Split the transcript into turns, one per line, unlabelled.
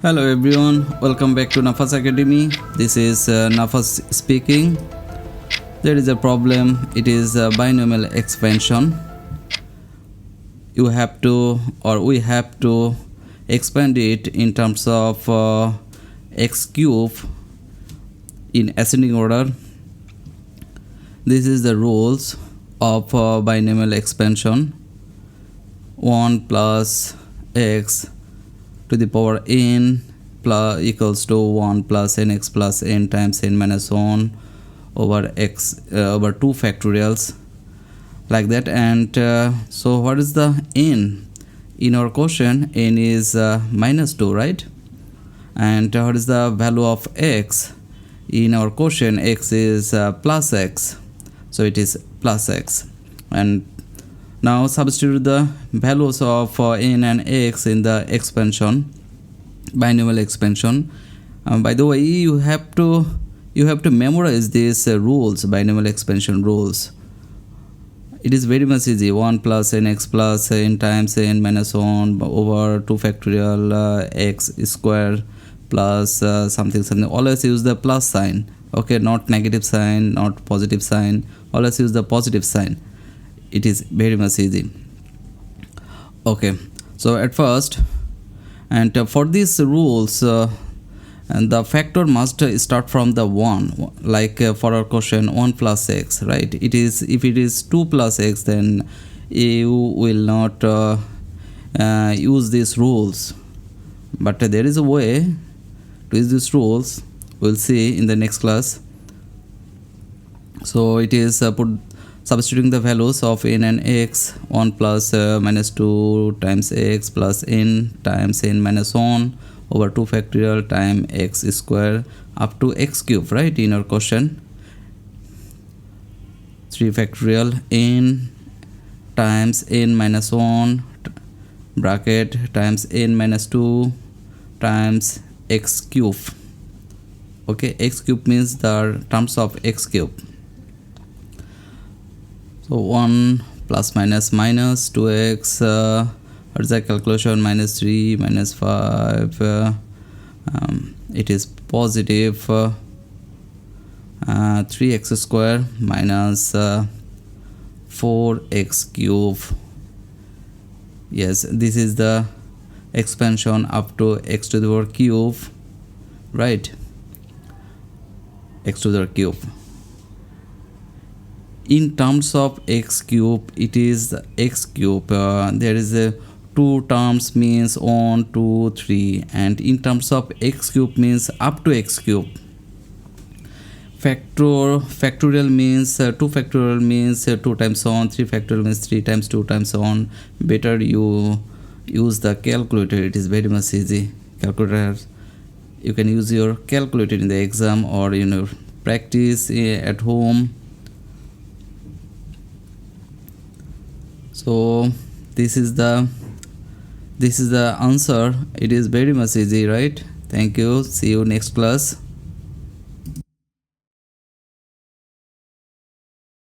Hello everyone, welcome back to Nafas Academy. This is Nafas speaking. There is a problem. It is binomial expansion. We have to expand it in terms of x cube in ascending order. This is the rules of binomial expansion. 1 plus x to the power n plus equals to 1 plus nx plus n times n minus 1 over x over 2 factorials, like that. And so what is the n in our question? N is minus 2, right? And what is the value of x in our question? X is plus x, so it is plus x. And now substitute the values of n and x in the expansion, binomial expansion. By the way, you have to memorize these rules, binomial expansion rules. It is very much easy. 1 plus nx plus n times n minus 1 over 2 factorial x square plus something. Always use the plus sign, okay? Not negative sign, not positive sign. Always use the positive sign. It is very much easy. Okay, so at first, and for these rules, and the factor must start from the 1, like for our question 1 plus x, right? It is, if it is 2 plus x, then you will not use these rules, but there is a way to use these rules. We'll see in the next class. So it is substituting the values of n and x, 1 plus minus 2 times x plus n times n minus 1 over 2 factorial times x square up to x cube, right? In our question 3 factorial n times n minus 1 bracket times n minus 2 times x cube. Okay, x cube means the terms of x cube. So 1 plus minus minus 2x, what is the calculation? Minus 3 minus 5, it is positive 3x square minus 4x cube. Yes, this is the expansion up to x to the power cube, right? X to the cube. In terms of x cube, it is x cube. There is a 2 terms, means 1, 2, 3, and in terms of x cube means up to x cube. Factorial means 2 factorial means 2 times 1, 3 factorial means 3 times 2 times 1. Better you use the calculator. It is very much easy. Calculator, you can use your calculator in the exam or in your practice at home. So this is the answer. It is very much easy, right? Thank you. See you next class.